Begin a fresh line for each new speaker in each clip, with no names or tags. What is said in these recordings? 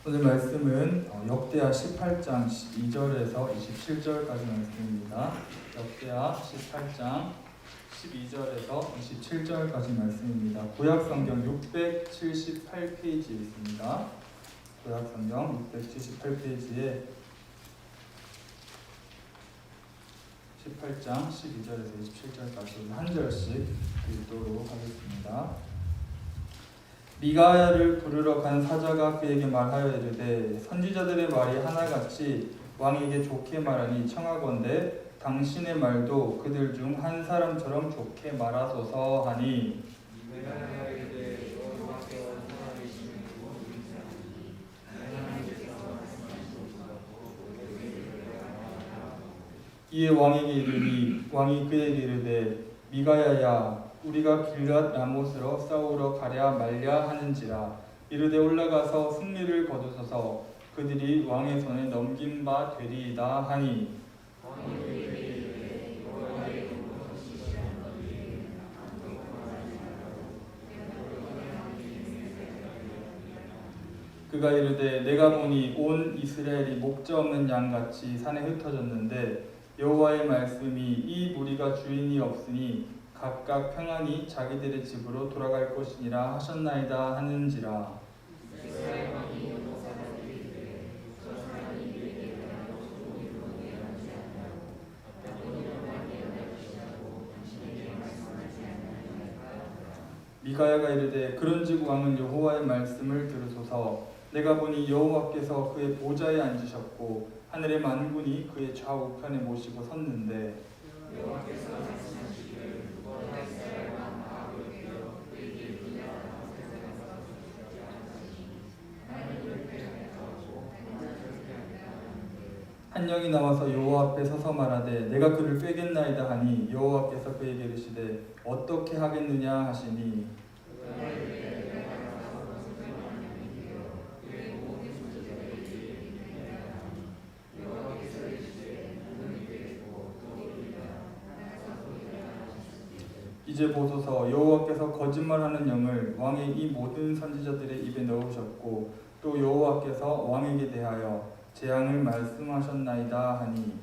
오늘 말씀은 역대하 18장 12절에서 27절까지 말씀입니다. 역대하 18장 12절에서 27절까지 말씀입니다. 구약성경 678페이지에 있습니다. 구약성경 678페이지에 18장 12절에서 27절까지 한 절씩 읽도록 하겠습니다. 미가야를 부르러 간 사자가 그에게 말하여 이르되 선지자들의 말이 하나같이 왕에게 좋게 말하니 청하건대 당신의 말도 그들 중 한 사람처럼 좋게 말하소서 하니 이에 왕에게 이르니 왕이 그에게 이르되 미가야야 우리가 길앗 라못으로 싸우러 가랴 말랴 하는지라 이르되 올라가서 승리를 거두소서 그들이 왕의 손에 넘긴 바 되리이다 하니 그가 이르되 내가 보니 온 이스라엘이 목자 없는 양같이 산에 흩어졌는데 여호와의 말씀이 이 무리가 주인이 없으니 각각 평안히 자기들의 집으로 돌아갈 것이니라 하셨나이다 하는지라. 미가야가 이르되 그런즉 왕은 여호와의 말씀을 들으소서. 내가 보니 여호와께서 그의 보좌에 앉으셨고 하늘의 만군이 그의 좌우편에 모시고 섰는데 한 영이 나와서 여호와 앞에 서서 말하되 내가 그를 꿰겠나이다 하니 여호와께서 그에게 이르시되 어떻게 하겠느냐 하시니 이제 보소서 여호와께서 거짓말하는 영을 왕의 이 모든 선지자들의 입에 넣으셨고 또 여호와께서 왕에게 대하여 재앙을 말씀하셨나이다 하니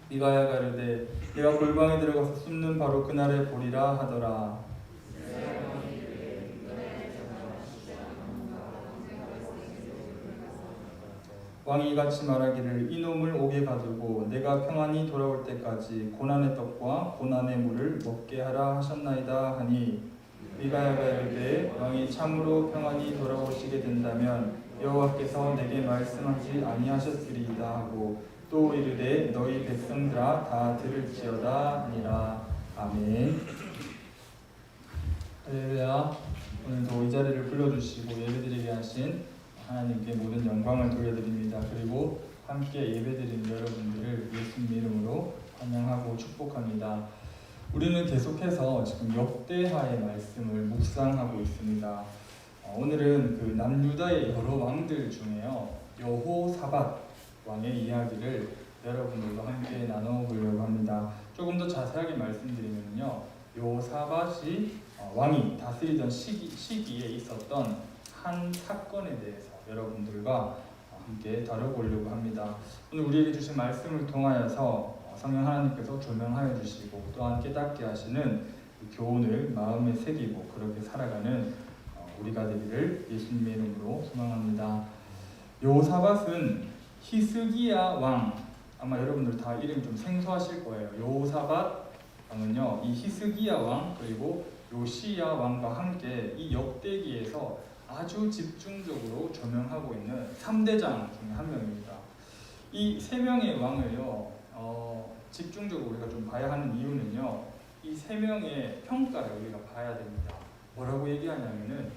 미가야가 이르되 내가 골방에 들어가서 숨는 바로 그날에 보리라 하더라. 왕이 이같이 말하기를 이놈을 옥에 가두고 내가 평안히 돌아올 때까지 고난의 떡과 고난의 물을 먹게 하라 하셨나이다 하니 미가야가 이르되 왕이 참으로 평안히 돌아오시게 된다면 여호와께서 내게 말씀하지 아니하셨으리이다 하고 또 이르되 너희 백성들아 다 들을지어다 하니라. 아멘. 할렐루야. 오늘도 이 자리를 불러주시고 예배드리게 하신 하나님께 모든 영광을 돌려드립니다. 그리고 함께 예배드리는 여러분들을 예수님 이름으로 환영하고 축복합니다. 우리는 계속해서 지금 역대하의 말씀을 묵상하고 있습니다. 오늘은 그 남유다의 여러 왕들 중에요 여호사밧 왕의 이야기를 여러분들과 함께 나눠보려고 합니다. 조금 더 자세하게 말씀드리면요 여호사밧이 왕이 다스리던 시기에 있었던 한 사건에 대해서 여러분들과 함께 다뤄보려고 합니다. 오늘 우리에게 주신 말씀을 통하여서 성령 하나님께서 조명하여 주시고 또한 깨닫게 하시는 교훈을 마음에 새기고 그렇게 살아가는 우리가 되기를 예수님의 이름으로 소망합니다. 여호사밧은 히스기야 왕, 아마 여러분들 다 이름이 좀 생소하실 거예요. 여호사밧 왕은요 이 히스기야 왕 그리고 요시야 왕과 함께 이 역대기에서 아주 집중적으로 조명하고 있는 3대장 중에 한 명입니다. 이 세 명의 왕을요 집중적으로 우리가 좀 봐야 하는 이유는요 이 세 명의 평가를 우리가 봐야 됩니다. 뭐라고 얘기하냐면은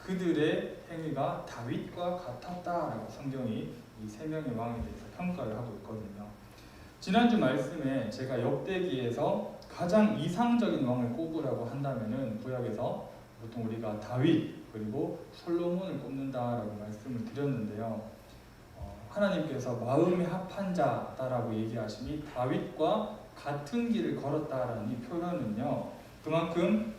그들의 행위가 다윗과 같았다라고 성경이 이 세 명의 왕에 대해서 평가를 하고 있거든요. 지난주 말씀에 제가 역대기에서 가장 이상적인 왕을 꼽으라고 한다면은 구약에서 보통 우리가 다윗 그리고 솔로몬을 꼽는다라고 말씀을 드렸는데요. 하나님께서 마음에 합한 자다라고 얘기하시니 다윗과 같은 길을 걸었다라는 이 표현은요, 그만큼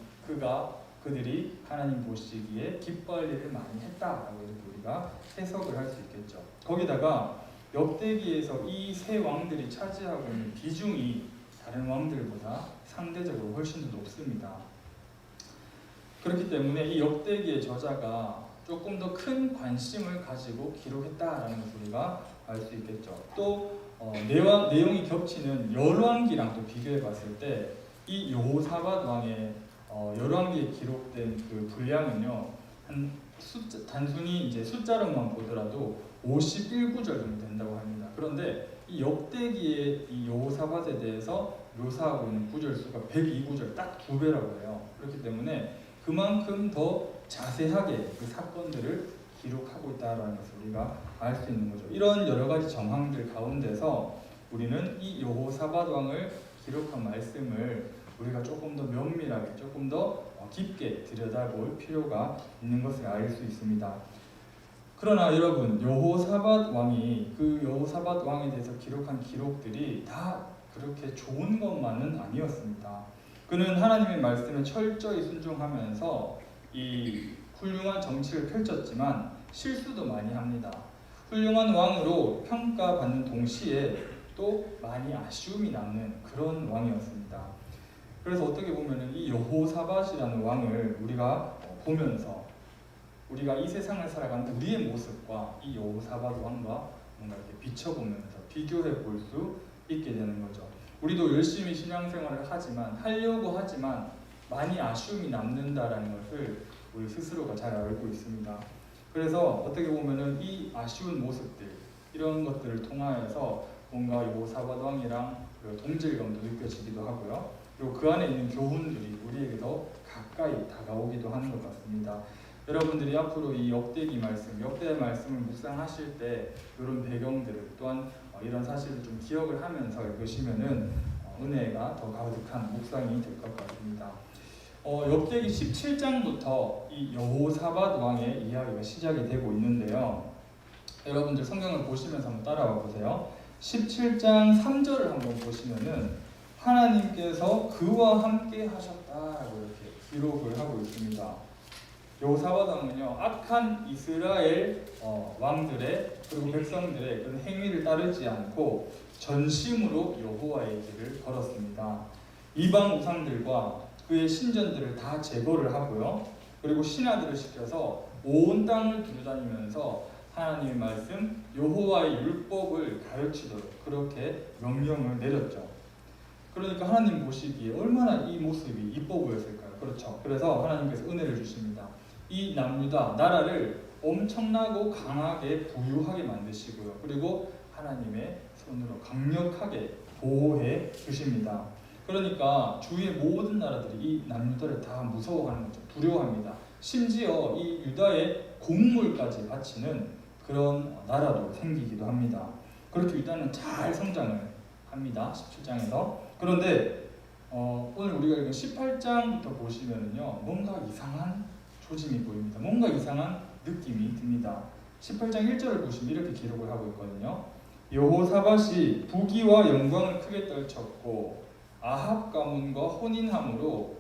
그들이 하나님 보시기에 기뻐할 일을 많이 했다라고 이렇게 우리가 해석을 할 수 있겠죠. 거기다가 역대기에서 이 세 왕들이 차지하고 있는 비중이 다른 왕들보다 상대적으로 훨씬 더 높습니다. 그렇기 때문에 이 역대기의 저자가 조금 더 큰 관심을 가지고 기록했다라는 것을 우리가 알 수 있겠죠. 또 내용이 겹치는 열왕기랑 또 비교해 봤을 때 이 여호사밧 왕의 열왕기에 기록된 그 분량은요, 단순히 이제 숫자로만 보더라도 51구절 정도 된다고 합니다. 그런데 이 역대기의 이 여호사밧에 대해서 묘사하고 있는 구절 수가 102구절, 딱 2배라고 해요. 그렇기 때문에 그만큼 더 자세하게 그 사건들을 기록하고 있다는 것을 우리가 알 수 있는 거죠. 이런 여러 가지 정황들 가운데서 우리는 이 여호사밧 왕을 기록한 말씀을 우리가 조금 더 면밀하게, 조금 더 깊게 들여다볼 필요가 있는 것을 알 수 있습니다. 그러나 여러분, 여호사밧 왕이 그 여호사밧 왕에 대해서 기록한 기록들이 다 그렇게 좋은 것만은 아니었습니다. 그는 하나님의 말씀에 철저히 순종하면서 이 훌륭한 정치를 펼쳤지만 실수도 많이 합니다. 훌륭한 왕으로 평가받는 동시에 또 많이 아쉬움이 남는 그런 왕이었습니다. 그래서 어떻게 보면 이 여호사밧이라는 왕을 우리가 보면서 우리가 이 세상을 살아가는 우리의 모습과 이 여호사밧 왕과 뭔가 이렇게 비춰보면서 비교해 볼 수 있게 되는 거죠. 우리도 열심히 신앙생활을 하려고 하지만 많이 아쉬움이 남는다라는 것을 우리 스스로가 잘 알고 있습니다. 그래서 어떻게 보면은 이 아쉬운 모습들, 이런 것들을 통하여서 뭔가 여호사밧 왕이랑 동질감도 느껴지기도 하고요. 그리고 그 안에 있는 교훈들이 우리에게 더 가까이 다가오기도 하는 것 같습니다. 여러분들이 앞으로 이 역대기 역대의 말씀을 묵상하실 때 이런 배경들을 또한 이런 사실을 좀 기억을 하면서 읽으시면은 은혜가 더 가득한 묵상이 될 것 같습니다. 역대기 17장부터 이 여호사밧 왕의 이야기가 시작이 되고 있는데요. 여러분들 성경을 보시면서 한번 따라와 보세요. 17장 3절을 한번 보시면은 하나님께서 그와 함께 하셨다라고 이렇게 기록을 하고 있습니다. 여호사밧 왕은요, 악한 이스라엘 왕들의 그리고 백성들의 그런 행위를 따르지 않고 전심으로 여호와의 길을 걸었습니다. 이방 우상들과 그의 신전들을 다 제거를 하고요. 그리고 신하들을 시켜서 온 땅을 두루다니면서 하나님의 말씀, 여호와의 율법을 가르치도록 그렇게 명령을 내렸죠. 그러니까 하나님 보시기에 얼마나 이 모습이 이뻐 보였을까요? 그렇죠. 그래서 하나님께서 은혜를 주십니다. 이 남유다 나라를 엄청나고 강하게 부유하게 만드시고요. 그리고 하나님의 손으로 강력하게 보호해 주십니다. 그러니까 주위의 모든 나라들이 이 남유다를 다 무서워하는 거죠. 두려워합니다. 심지어 이 유다의 곡물까지 바치는 그런 나라도 생기기도 합니다. 그렇게 유다는 잘 성장을 합니다. 17장에서. 그런데 오늘 우리가 읽은 18장부터 보시면은요, 뭔가 이상한 조짐이 보입니다. 뭔가 이상한 느낌이 듭니다. 18장 1절을 보시면 이렇게 기록을 하고 있거든요. 여호사밧이 부귀와 영광을 크게 떨쳤고 아합 가문과 혼인함으로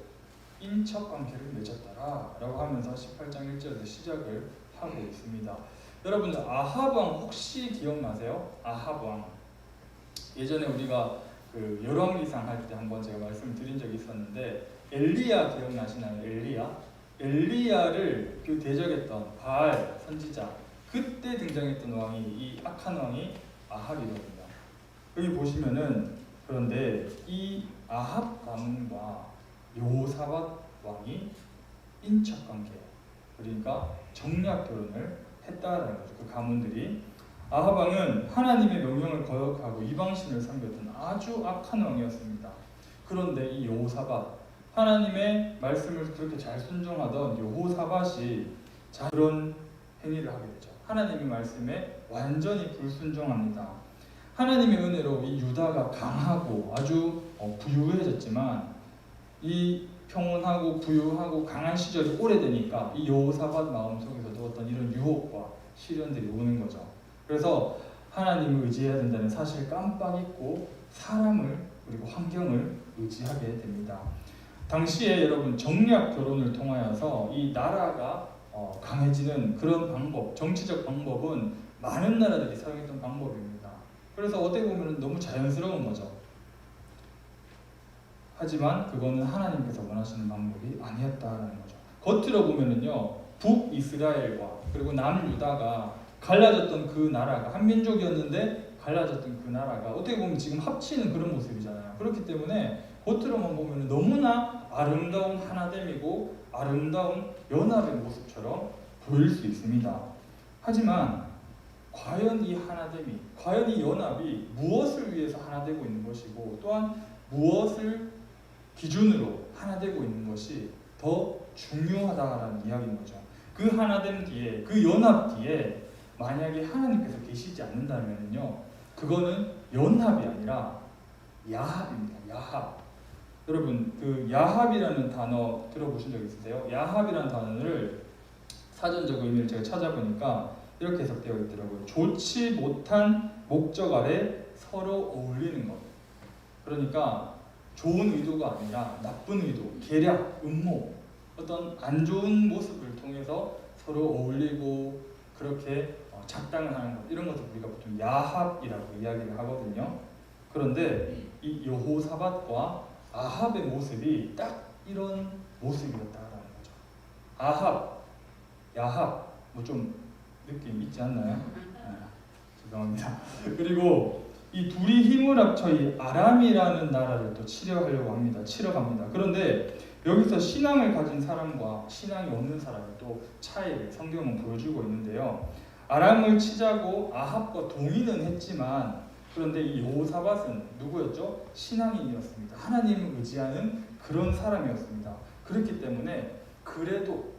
인척 관계를 맺었더라 라고 하면서 18장 1절에서 시작을 하고 있습니다. 여러분들 아합 왕 혹시 기억나세요? 아합 왕. 예전에 우리가 그 열왕기상 할 때 한번 제가 말씀드린 적이 있었는데 엘리야 기억나시나요? 엘리야를 그 대적했던 바알 선지자, 그때 등장했던 왕이 이 악한 왕이 아합이거든요. 여기 보시면은 그런데 이 아합 가문과 여호사밧 왕이 인척관계, 그러니까 정략 결혼을 했다라는 거죠. 그 가문들이. 아합 왕은 하나님의 명령을 거역하고 이방신을 섬겼던 아주 악한 왕이었습니다. 그런데 이 여호사밧, 하나님의 말씀을 그렇게 잘 순종하던 여호사밧이 그런 행위를 하게 되죠. 하나님의 말씀에 완전히 불순종합니다. 하나님의 은혜로 이 유다가 강하고 아주 부유해졌지만 이 평온하고 부유하고 강한 시절이 오래되니까 이 여호사밧 마음속에서도 어떤 이런 유혹과 시련들이 오는 거죠. 그래서 하나님을 의지해야 된다는 사실 깜빡 잊고 사람을 그리고 환경을 의지하게 됩니다. 당시에 여러분 정략 결혼을 통하여서 이 나라가 강해지는 그런 방법, 정치적 방법은 많은 나라들이 사용했던 방법입니다. 그래서 어떻게 보면 너무 자연스러운 거죠. 하지만 그거는 하나님께서 원하시는 방법이 아니었다라는 거죠. 겉으로 보면은요, 북이스라엘과 그리고 남유다가 갈라졌던 그 나라가 한 민족이었는데 갈라졌던 그 나라가 어떻게 보면 지금 합치는 그런 모습이잖아요. 그렇기 때문에 겉으로만 보면 너무나 아름다운 하나됨이고 아름다운 연합의 모습처럼 보일 수 있습니다. 하지만 과연 이 하나됨이, 과연 이 연합이 무엇을 위해서 하나되고 있는 것이고 또한 무엇을 기준으로 하나되고 있는 것이 더 중요하다라는 이야기인 거죠. 그 하나됨 뒤에, 그 연합 뒤에 만약에 하나님께서 계시지 않는다면요, 그거는 연합이 아니라 야합입니다. 야합. 여러분, 그 야합이라는 단어 들어보신 적 있으세요? 야합이라는 단어를 사전적 의미를 제가 찾아보니까 이렇게 해석되어 있더라고요. 좋지 못한 목적 아래 서로 어울리는 것. 그러니까 좋은 의도가 아니라 나쁜 의도, 계략, 음모, 어떤 안 좋은 모습을 통해서 서로 어울리고 그렇게 작당을 하는 것, 이런 것을 우리가 보통 야합이라고 이야기를 하거든요. 그런데 이 여호사밧과 아합의 모습이 딱 이런 모습이었다라는 거죠. 아합, 야합, 뭐 좀 느낌 있지 않나요? 죄송합니다. 그리고 이 둘이 힘을 합쳐 이 아람이라는 나라를 또 치려하려고 합니다. 치러갑니다. 그런데 여기서 신앙을 가진 사람과 신앙이 없는 사람의 또 차이를 성경은 보여주고 있는데요. 아람을 치자고 아합과 동의는 했지만 그런데 이 여호사밧은 누구였죠? 신앙인이었습니다. 하나님을 의지하는 그런 사람이었습니다. 그렇기 때문에 그래도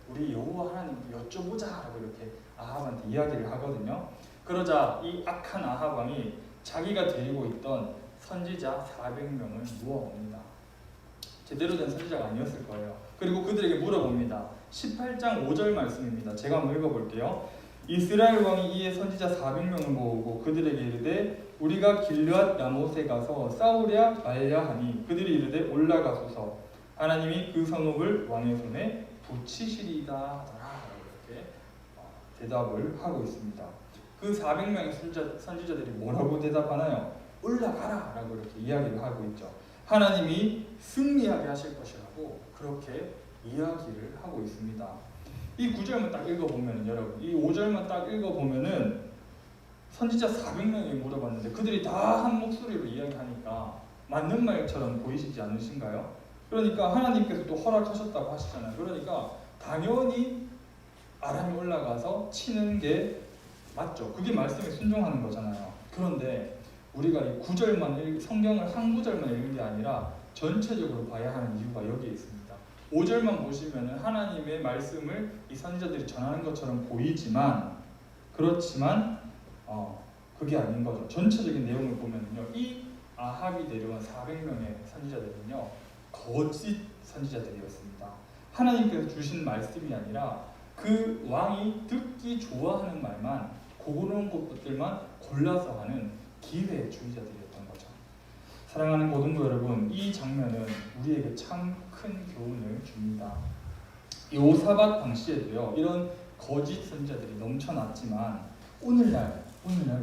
우리 여호와 하나님께 여쭤보자라고 이렇게 아합한테 이야기를 하거든요. 그러자 이 악한 아합 왕이 자기가 데리고 있던 선지자 400명을 모아옵니다. 제대로 된 선지자가 아니었을 거예요. 그리고 그들에게 물어봅니다. 18장 5절 말씀입니다. 제가 한번 읽어볼게요. 이스라엘 왕이 이에 선지자 400명을 모으고 그들에게 이르되 우리가 길르앗 야못에 가서 싸우랴 말랴 하니 그들이 이르되 올라가소서 하나님이 그 성읍을 왕의 손에 붙이시리이다 하더라. 이렇게 대답을 하고 있습니다. 그 400명의 선지자들이 뭐라고 대답하나요? 올라가라 라고 이렇게 이야기를 하고 있죠. 하나님이 승리하게 하실 것이라고 그렇게 이야기를 하고 있습니다. 이 9절만 딱 읽어보면 여러분, 이 5절만 딱 읽어보면은 선지자 400명이 물어봤는데 그들이 다 한 목소리로 이야기하니까 맞는 말처럼 보이시지 않으신가요? 그러니까 하나님께서 또 허락하셨다고 하시잖아요. 그러니까 당연히 아람이 올라가서 치는 게 맞죠. 그게 말씀에 순종하는 거잖아요. 그런데 우리가 이 9절만 성경을 한 구절만 읽는 게 아니라 전체적으로 봐야 하는 이유가 여기에 있습니다. 5절만 보시면은 하나님의 말씀을 이 선지자들이 전하는 것처럼 보이지만 그렇지만 그게 아닌 거죠. 전체적인 내용을 보면요, 이 아합이 데려온 400명의 선지자들은요 거짓 선지자들이었습니다. 하나님께서 주신 말씀이 아니라 그 왕이 듣기 좋아하는 말만, 그런 것들만 골라서 하는 기회주의자들이었던 거죠. 사랑하는 고등부 여러분, 이 장면은 우리에게 참 큰 교훈을 줍니다. 여호사밧 당시에도요 이런 거짓 선지자들이 넘쳐났지만 오늘날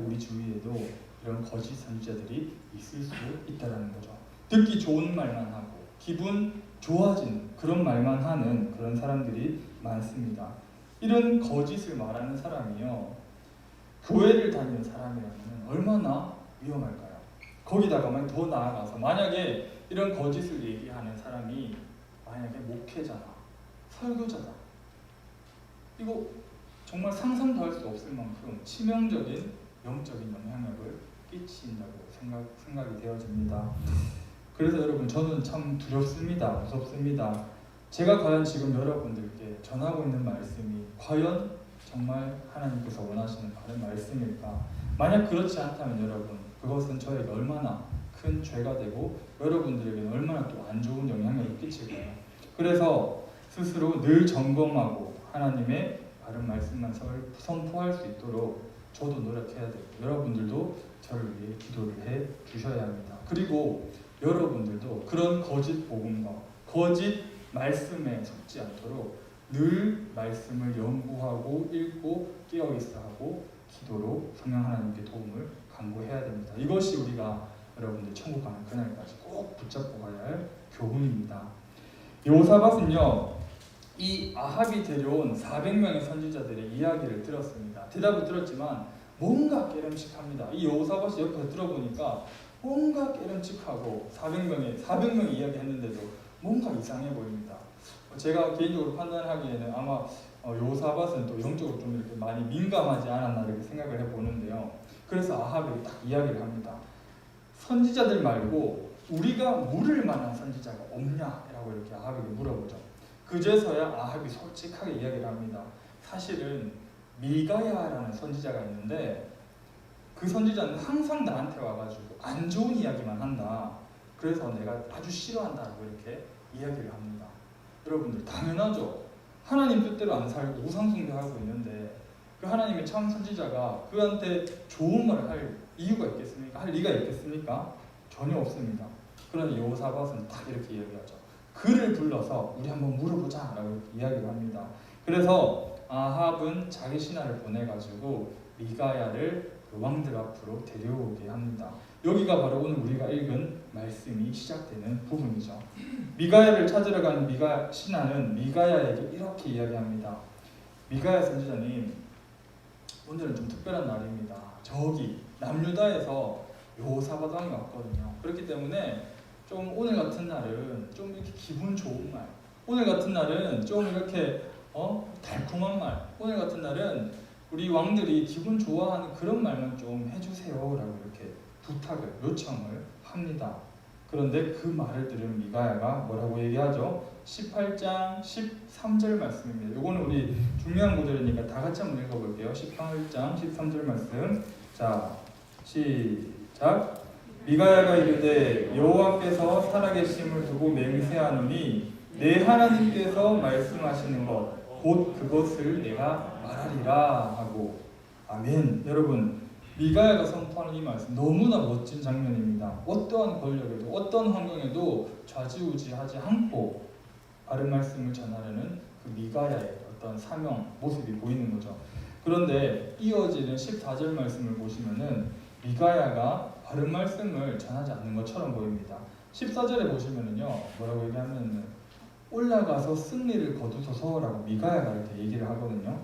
우리 주위에도 이런 거짓 선지자들이 있을 수 있다는 거죠. 듣기 좋은 말만 하고 기분 좋아지는 그런 말만 하는 그런 사람들이 많습니다. 이런 거짓을 말하는 사람이요, 교회를 다니는 사람이라면 얼마나 위험할까요? 거기다가 더 나아가서 만약에 이런 거짓을 얘기하는 사람이 만약에 목회자나 설교자다, 이거 정말 상상도 할 수 없을 만큼 치명적인 영적인 영향력을 끼친다고 생각이 되어집니다. 그래서 여러분, 저는 참 두렵습니다. 무섭습니다. 제가 과연 지금 여러분들께 전하고 있는 말씀이 과연 정말 하나님께서 원하시는 바른 말씀일까? 만약 그렇지 않다면 여러분, 그것은 저에게 얼마나 큰 죄가 되고 여러분들에게는 얼마나 또 안 좋은 영향력을 끼칠까요? 그래서 스스로 늘 점검하고 하나님의 바른 말씀만 선포할 수 있도록 저도 노력해야 되고 여러분들도 저를 위해 기도를 해 주셔야 합니다. 그리고 여러분들도 그런 거짓 복음과 거짓 말씀에 속지 않도록 늘 말씀을 연구하고 읽고 깨어있어 하고 기도로 성령 하나님께 도움을 간구해야 됩니다. 이것이 우리가 여러분들 천국 가는 그날까지 꼭 붙잡고 가야 할 교훈입니다. 여호사밧은요, 이 아합이 데려온 400명의 선지자들의 이야기를 들었습니다. 대답을 들었지만 뭔가 깨름칙합니다. 이 여호사밧이 옆에서 들어보니까 뭔가 깨름칙하고 400명이 이야기했는데도 뭔가 이상해 보입니다. 제가 개인적으로 판단하기에는 아마 여호사밧은 또 영적으로 좀 이렇게 많이 민감하지 않았나 이렇게 생각을 해보는데요. 그래서 아합에게 딱 이야기를 합니다. 선지자들 말고 우리가 물을 만한 선지자가 없냐라고 이렇게 아합에게 물어보죠. 그제서야 아합이 솔직하게 이야기를 합니다. 사실은 미가야라는 선지자가 있는데 그 선지자는 항상 나한테 와가지고 안 좋은 이야기만 한다. 그래서 내가 아주 싫어한다고 이렇게 이야기를 합니다. 여러분들 당연하죠. 하나님 뜻대로 안 살고 우상 숭배하고 있는데 그 하나님의 참 선지자가 그한테 좋은 말을 할 이유가 있겠습니까? 할 리가 있겠습니까? 전혀 없습니다. 그러니 여호사밧은 딱 이렇게 이야기하죠. 그를 불러서 우리 한번 물어보자 라고 이렇게 이야기를 합니다. 그래서 아합은 자기 신하를 보내가지고 미가야를 그 왕들 앞으로 데려오게 합니다. 여기가 바로 오늘 우리가 읽은 말씀이 시작되는 부분이죠. 미가야를 찾으러 간 신하는 미가야에게 이렇게 이야기합니다. 미가야 선지자님, 오늘은 좀 특별한 날입니다. 저기 남유다에서 여호사밧 왕이 왔거든요. 그렇기 때문에 좀 오늘 같은 날은 좀 이렇게 기분 좋은 말, 오늘 같은 날은 좀 이렇게 달콤한 말, 오늘 같은 날은 우리 왕들이 기분 좋아하는 그런 말만 좀 해주세요라고 이렇게 부탁을 요청을 합니다. 그런데 그 말을 들은 미가야가 뭐라고 얘기하죠? 18장 13절 말씀입니다. 이거는 우리 중요한 구절이니까 다 같이 한번 읽어볼게요. 18장 13절 말씀. 자, 시작. 미가야가 이르되 여호와께서 살아계심을 두고 맹세하노니 내 하나님께서 말씀하시는 것 곧 그것을 내가 말하리라 하고. 아멘. 여러분, 미가야가 선포하는 이 말씀 너무나 멋진 장면입니다. 어떠한 권력에도 어떤 환경에도 좌지우지하지 않고 바른 말씀을 전하려는 그 미가야의 어떤 사명 모습이 보이는 거죠. 그런데 이어지는 14절 말씀을 보시면은 미가야가 바른 말씀을 전하지 않는 것처럼 보입니다. 14절에 보시면은요, 뭐라고 얘기하면은 올라가서 승리를 거두소서라고 미가야가 이렇게 얘기를 하거든요.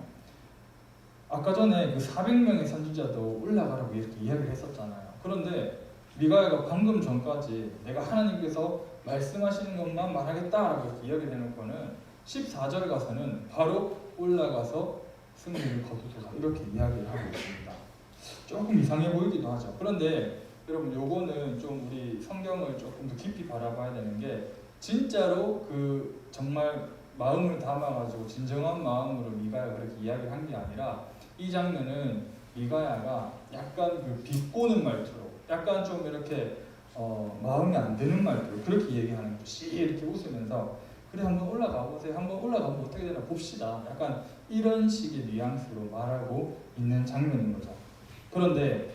아까 전에 그 400명의 선지자도 올라가라고 이렇게 이야기를 했었잖아요. 그런데 미가야가 방금 전까지 내가 하나님께서 말씀하시는 것만 말하겠다라고 이렇게 이야기를 해놓고는 14절 가서는 바로 올라가서 승리를 거두소서 이렇게 이야기를 하고 있습니다. 조금 이상해 보이기도 하죠. 그런데 여러분, 요거는 좀 우리 성경을 조금 더 깊이 바라봐야 되는 게, 진짜로 그 정말 마음을 담아가지고 진정한 마음으로 미가야가 그렇게 이야기를 한 게 아니라, 이 장면은 미가야가 약간 그 비꼬는 말투로, 약간 좀 이렇게 마음이 안 드는 말투로 그렇게 얘기하는 거죠. 씨 이렇게 웃으면서 그래 한번 올라가 보세요. 한번 올라가면 어떻게 되나 봅시다. 약간 이런 식의 뉘앙스로 말하고 있는 장면인 거죠. 그런데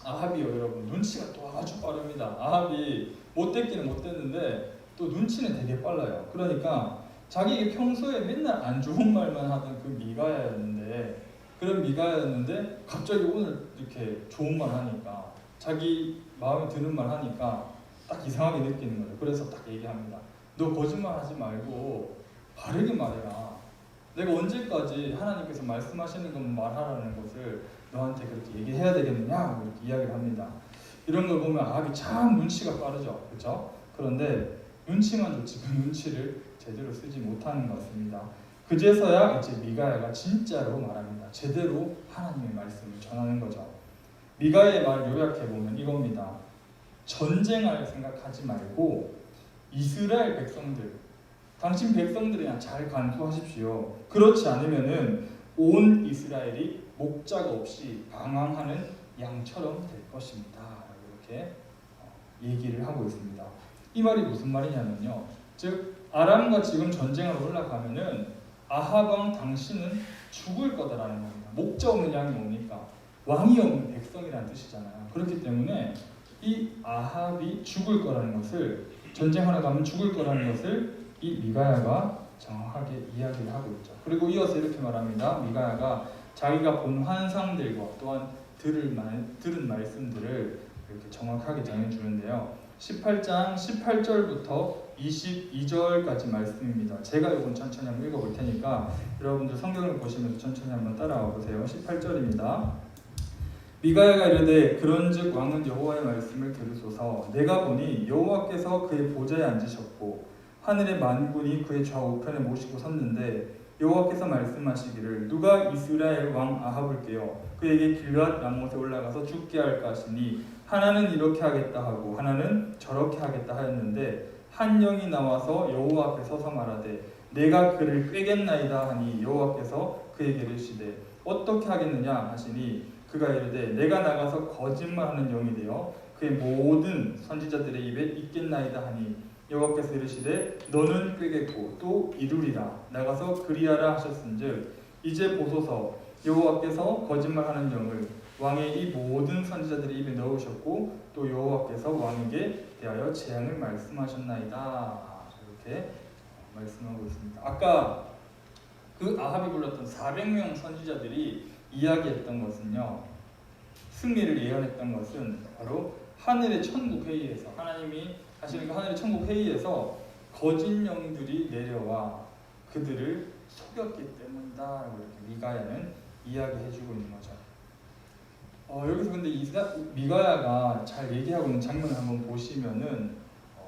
아합이요, 여러분, 눈치가 또 아주 빠릅니다. 아합이 못됐기는 못됐는데 또 눈치는 되게 빨라요. 그러니까 자기 평소에 맨날 안 좋은 말만 하던 그 미가야였는데, 그런 미가야였는데 갑자기 오늘 이렇게 좋은 말 하니까, 자기 마음에 드는 말 하니까 딱 이상하게 느끼는 거예요. 그래서 딱 얘기합니다. 너 거짓말 하지 말고 바르게 말해라. 내가 언제까지 하나님께서 말씀하시는 것만 말하라는 것을 너한테 그렇게 얘기해야 되겠느냐? 이렇게 이야기를 합니다. 이런 걸 보면 아합이 참 눈치가 빠르죠. 그렇죠? 그런데 눈치만 좋지 그 눈치를 제대로 쓰지 못하는 것 같습니다. 그제서야 이제 미가야가 진짜로 말합니다. 제대로 하나님의 말씀을 전하는 거죠. 미가야의 말을 요약해보면 이겁니다. 전쟁할 생각하지 말고 이스라엘 백성들, 당신 백성들이나 잘 간수하십시오. 그렇지 않으면은 온 이스라엘이 목자가 없이 방황하는 양처럼 될 것입니다. 이렇게 얘기를 하고 있습니다. 이 말이 무슨 말이냐면요, 즉 아람과 지금 전쟁을 올라가면은 아합 왕 당신은 죽을 거다라는 겁니다. 목자 없는 양이 뭡니까? 왕이 없는 백성이라는 뜻이잖아요. 그렇기 때문에 이 아합이 죽을 거라는 것을, 전쟁하러 가면 죽을 거라는 것을 이 미가야가 정확하게 이야기를 하고 있죠. 그리고 이어서 이렇게 말합니다. 미가야가 자기가 본 환상들과 또한 들은 말씀들을 이렇게 정확하게 전해주는데요. 18장 18절부터 22절까지 말씀입니다. 제가 이건 천천히 한번 읽어볼 테니까 여러분들 성경을 보시면서 천천히 한번 따라와 보세요. 18절입니다. 미가야가 이르되 그런즉 왕은 여호와의 말씀을 들으소서. 내가 보니 여호와께서 그의 보좌에 앉으셨고 하늘의 만군이 그의 좌우편에 모시고 섰는데 여호와께서 말씀하시기를 누가 이스라엘 왕 아합을 깨어 그에게 길앗 라못에 올라가서 죽게 할까 하시니 하나는 이렇게 하겠다 하고 하나는 저렇게 하겠다 하였는데 한 영이 나와서 여호와 앞에 서서 말하되 내가 그를 꾀겠나이다 하니 여호와께서 그에게 이르시되 어떻게 하겠느냐 하시니 그가 이르되 내가 나가서 거짓말하는 영이 되어 그의 모든 선지자들의 입에 있겠나이다 하니 여호와께서 이르시되 너는 꾀겠고 또 이루리라 나가서 그리하라 하셨은즉 이제 보소서 여호와께서 거짓말하는 영을 왕의 이 모든 선지자들의 입에 넣으셨고 또 여호와께서 왕에게 대하여 재앙을 말씀하셨나이다. 이렇게 말씀하고 있습니다. 아까 그 아합이 불렀던 400명 선지자들이 이야기했던 것은요, 승리를 예언했던 것은 바로 하늘의 천국 회의에서, 하나님이 하시는 그 하늘의 천국 회의에서 거짓 영들이 내려와 그들을 속였기 때문이다라고 이렇게 미가야는 이야기해주고 있는 거죠. 여기서 근데 미가야가 잘 얘기하고 있는 장면을 한번 보시면은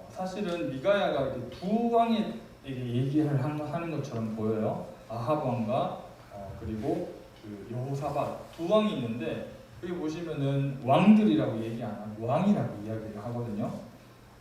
사실은 미가야가 이렇게 두 왕에게 얘기를 하는 것처럼 보여요. 아합 왕과 그리고 그 여호사밧 두 왕이 있는데 여기 보시면은 왕들이라고 얘기 안 하고 왕이라고 이야기를 하거든요.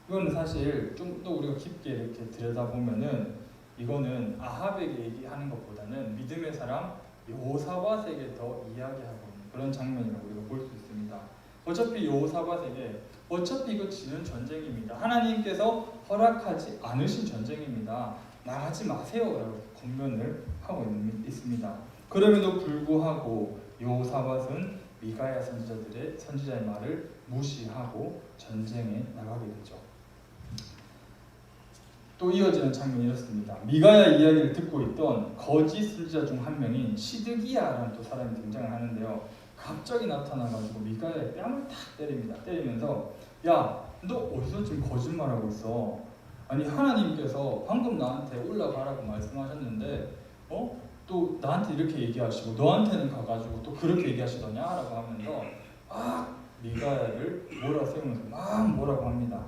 이거는 사실 좀 더 우리가 깊게 이렇게 들여다보면은 이거는 아합에게 얘기하는 것보다는 믿음의 사람 여호사밧에게 더 이야기하고 있는 그런 장면이라고 우리가 볼 수 있습니다. 어차피 여호사밧에게 어차피 이거 지는 전쟁입니다. 하나님께서 허락하지 않으신 전쟁입니다. 나가지 마세요라고 권면을 하고 있습니다. 그럼에도 불구하고 여호사밧은 미가야 선지자의 말을 무시하고 전쟁에 나가게 되죠. 또 이어지는 장면이 이렇습니다. 미가야 이야기를 듣고 있던 거짓 선지자 중 한 명인 시드기야라는 또 사람이 등장을 하는데요. 갑자기 나타나가지고 미가야의 뺨을 탁 때립니다. 때리면서 야, 너 어디서 지금 거짓말하고 있어? 아니 하나님께서 방금 나한테 올라가라고 말씀하셨는데 또 나한테 이렇게 얘기하시고 너한테는 가가지고 또 그렇게 얘기하시더냐? 라고 하면서 막 미가야를 몰아세우면서 막 뭐라고 합니다.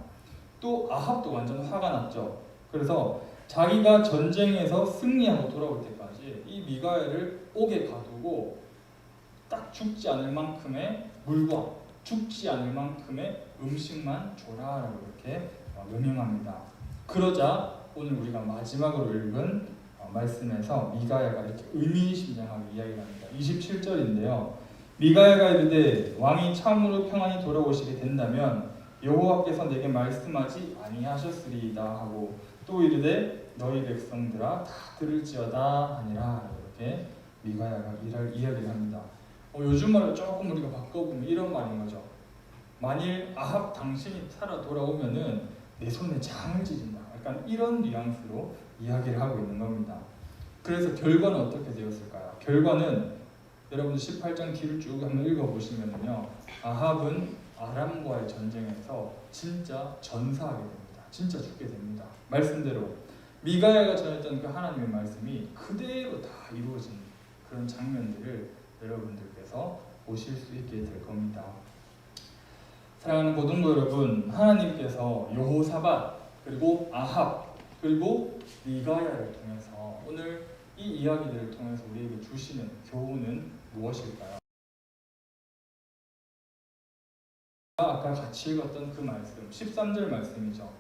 또 아합도 완전 화가 났죠. 그래서 자기가 전쟁에서 승리하고 돌아올 때까지 이 미가야를 옥에 가두고 딱 죽지 않을 만큼의 물과 죽지 않을 만큼의 음식만 줘라라고 이렇게 명령합니다. 그러자 오늘 우리가 마지막으로 읽은 말씀에서 미가야가 이렇게 의미심장하게 이야기를 합니다. 27절인데요. 미가야가 이르되 왕이 참으로 평안히 돌아오시게 된다면 여호와께서 내게 말씀하지 아니하셨으리이다 하고 또 이르되 너희 백성들아 다 들을지어다 하니라. 이렇게 미가야가 이야기를 합니다. 요즘 말로 조금 우리가 바꿔보면 이런 말인 거죠. 만일 아합 당신이 살아 돌아오면은 내 손에 장을 지진다. 약간 이런 뉘앙스로 이야기를 하고 있는 겁니다. 그래서 결과는 어떻게 되었을까요? 결과는 여러분 18장 뒤를 쭉 한번 읽어보시면요, 아합은 아람과의 전쟁에서 진짜 전사하게 됩니다. 진짜 죽게 됩니다. 말씀대로 미가야가 전했던 그 하나님의 말씀이 그대로 다 이루어진 그런 장면들을 여러분들께서 보실 수 있게 될 겁니다. 사랑하는 고등부 여러분, 하나님께서 여호사밧 그리고 아합 그리고 미가야를 통해서 오늘 이 이야기들을 통해서 우리에게 주시는 교훈은 무엇일까요? 아까 같이 읽었던 그 말씀 13절 말씀이죠.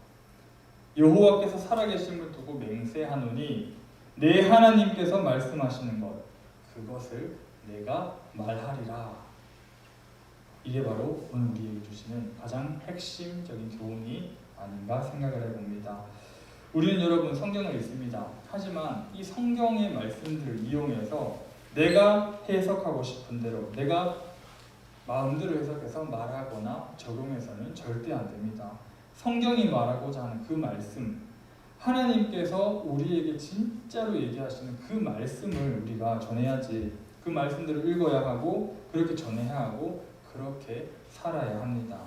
여호와께서 살아계심을 두고 맹세하노니 내 하나님께서 말씀하시는 것 그것을 내가 말하리라. 이게 바로 오늘 우리에게 주시는 가장 핵심적인 교훈이 아닌가 생각을 해봅니다. 우리는 여러분 성경을 읽습니다. 하지만 이 성경의 말씀들을 이용해서 내가 해석하고 싶은 대로, 내가 마음대로 해석해서 말하거나 적용해서는 절대 안 됩니다. 성경이 말하고자 하는 그 말씀, 하나님께서 우리에게 진짜로 얘기하시는 그 말씀을 우리가 전해야지. 그 말씀들을 읽어야 하고 그렇게 전해야 하고 그렇게 살아야 합니다.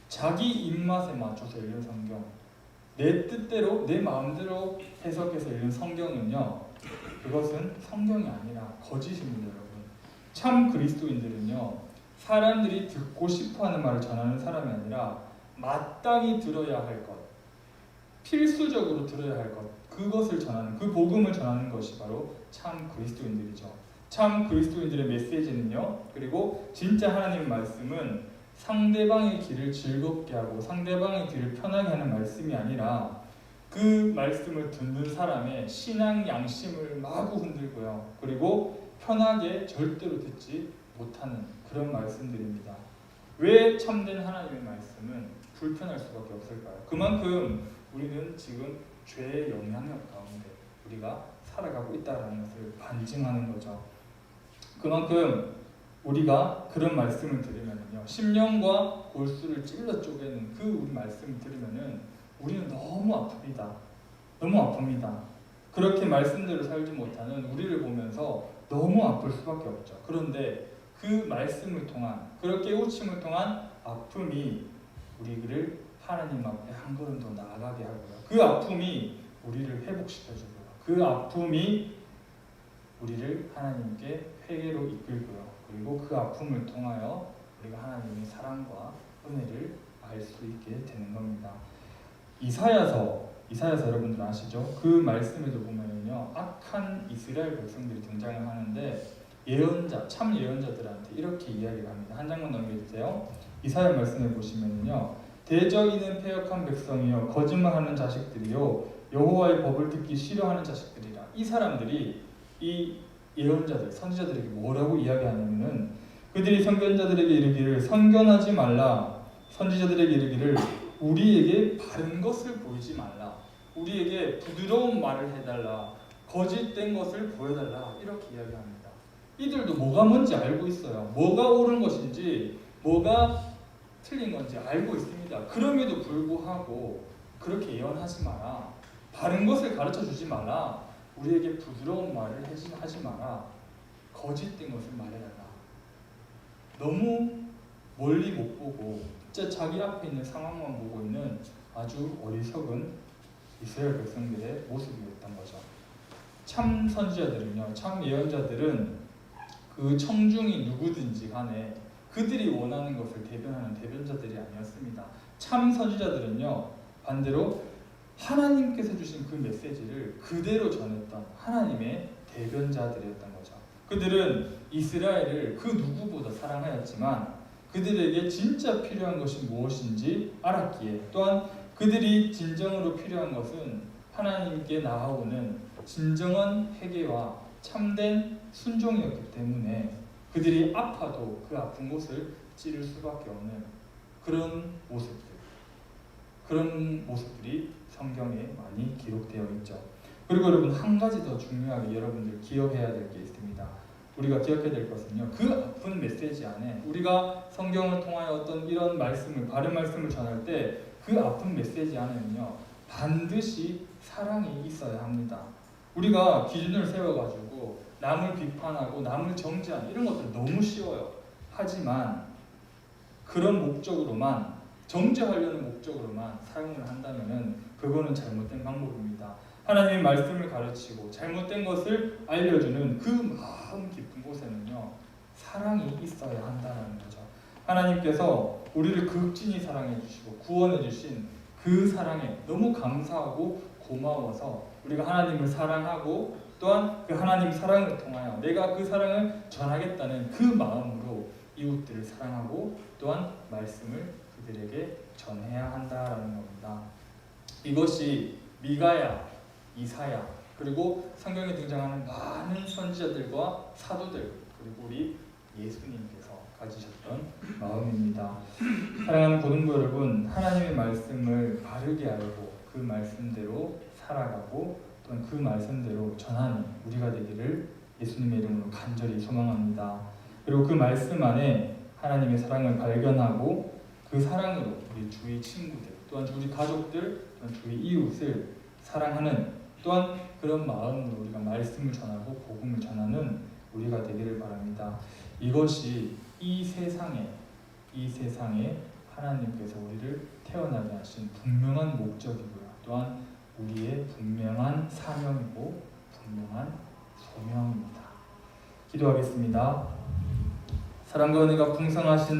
자기 입맛에 맞춰서 읽는 성경, 내 뜻대로 내 마음대로 해석해서 읽는 성경은요, 그것은 성경이 아니라 거짓입니다. 여러분. 참 그리스도인들은요, 사람들이 듣고 싶어하는 말을 전하는 사람이 아니라 마땅히 들어야 할 것, 필수적으로 들어야 할 것, 그것을 전하는, 그 복음을 전하는 것이 바로 참 그리스도인들이죠. 참 그리스도인들의 메시지는요, 그리고 진짜 하나님의 말씀은 상대방의 길을 즐겁게 하고 상대방의 길을 편하게 하는 말씀이 아니라 그 말씀을 듣는 사람의 신앙 양심을 마구 흔들고요, 그리고 편하게 절대로 듣지 못하는 그런 말씀들입니다. 왜 참된 하나님의 말씀은 불편할 수밖에 없을까요? 그만큼 우리는 지금 죄의 영향력 가운데 우리가 살아가고 있다는 것을 반증하는 거죠. 그만큼 우리가 그런 말씀을 들으면요, 심령과 골수를 찔러 쪼개는 그 우리 말씀을 들으면은 우리는 너무 아픕니다. 너무 아픕니다. 그렇게 말씀대로 살지 못하는 우리를 보면서 너무 아플 수밖에 없죠. 그런데 그 말씀을 통한, 그런 깨우침을 통한 아픔이 우리를 하나님 앞에 한 걸음 더 나아가게 하고요, 그 아픔이 우리를 회복시켜주고요, 그 아픔이 우리를 하나님께 회개로 이끌고요, 그리고 그 아픔을 통하여 우리가 하나님의 사랑과 은혜를 알 수 있게 되는 겁니다. 이사야서 여러분들 아시죠? 그 말씀에도 보면요, 악한 이스라엘 백성들이 등장을 하는데 예언자, 참 예언자들한테 이렇게 이야기를 합니다. 한 장만 넘겨주세요. 이사야 말씀에 보시면요, 대적이는 패역한 백성이요, 거짓말하는 자식들이요, 여호와의 법을 듣기 싫어하는 자식들이라. 이 사람들이 이 예언자들, 선지자들에게 뭐라고 이야기하냐면은, 그들이 선견자들에게 이르기를 선견하지 말라, 선지자들에게 이르기를 우리에게 바른 것을 보이지 말라, 우리에게 부드러운 말을 해달라, 거짓된 것을 보여달라, 이렇게 이야기합니다. 이들도 뭐가 뭔지 알고 있어요. 뭐가 옳은 것인지 뭐가 틀린 건지 알고 있습니다. 그럼에도 불구하고 그렇게 예언하지 마라, 바른 것을 가르쳐 주지 마라, 우리에게 부드러운 말을 하지 마라, 거짓된 것을 말해달라. 너무 멀리 못 보고 진짜 자기 앞에 있는 상황만 보고 있는 아주 어리석은 이스라엘 백성들의 모습이었던 거죠. 참 선지자들은요, 참 예언자들은 그 청중이 누구든지 간에 그들이 원하는 것을 대변하는 대변자들이 아니었습니다. 참 선지자들은요, 반대로 하나님께서 주신 그 메시지를 그대로 전했던 하나님의 대변자들이었던 거죠. 그들은 이스라엘을 그 누구보다 사랑하였지만 그들에게 진짜 필요한 것이 무엇인지 알았기에, 또한 그들이 진정으로 필요한 것은 하나님께 나아오는 진정한 회개와 참된 순종이었기 때문에 그들이 아파도 그 아픈 곳을 찌를 수밖에 없는 그런 모습들이 성경에 많이 기록되어 있죠. 그리고 여러분, 한 가지 더 중요하게 여러분들 기억해야 될 게 있습니다. 우리가 기억해야 될 것은요, 그 아픈 메시지 안에 우리가 성경을 통하여 어떤 이런 말씀을, 바른 말씀을 전할 때 그 아픈 메시지 안에는요, 반드시 사랑이 있어야 합니다. 우리가 기준을 세워가지고 남을 비판하고 남을 정죄하는 이런 것들 너무 쉬워요. 하지만 그런 목적으로만, 정죄하려는 목적으로만 사용을 한다면은 그거는 잘못된 방법입니다. 하나님의 말씀을 가르치고 잘못된 것을 알려주는 그 마음 깊은 곳에는요, 사랑이 있어야 한다는 거죠. 하나님께서 우리를 극진히 사랑해 주시고 구원해 주신 그 사랑에 너무 감사하고 고마워서 우리가 하나님을 사랑하고 또한 그 하나님 사랑을 통하여 내가 그 사랑을 전하겠다는 그 마음으로 이웃들을 사랑하고 또한 말씀을 그들에게 전해야 한다라는 겁니다. 이것이 미가야, 이사야, 그리고 성경에 등장하는 많은 선지자들과 사도들, 그리고 우리 예수님께서 가지셨던 마음입니다. 사랑하는 고등부 여러분, 하나님의 말씀을 바르게 알고 그 말씀대로 살아가고 또한 그 말씀대로 전하는 우리가 되기를 예수님의 이름으로 간절히 소망합니다. 그리고 그 말씀 안에 하나님의 사랑을 발견하고 그 사랑으로 우리 주위 친구들, 또한 우리 가족들, 또한 주위 이웃을 사랑하는, 또한 그런 마음으로 우리가 말씀을 전하고 복음을 전하는 우리가 되기를 바랍니다. 이것이 이 세상에 하나님께서 우리를 태어나게 하신 분명한 목적이고요. 또한 우리의 분명한 사명이고 분명한 소명입니다. 기도하겠습니다. 사랑과 은혜가 풍성하신 하나님,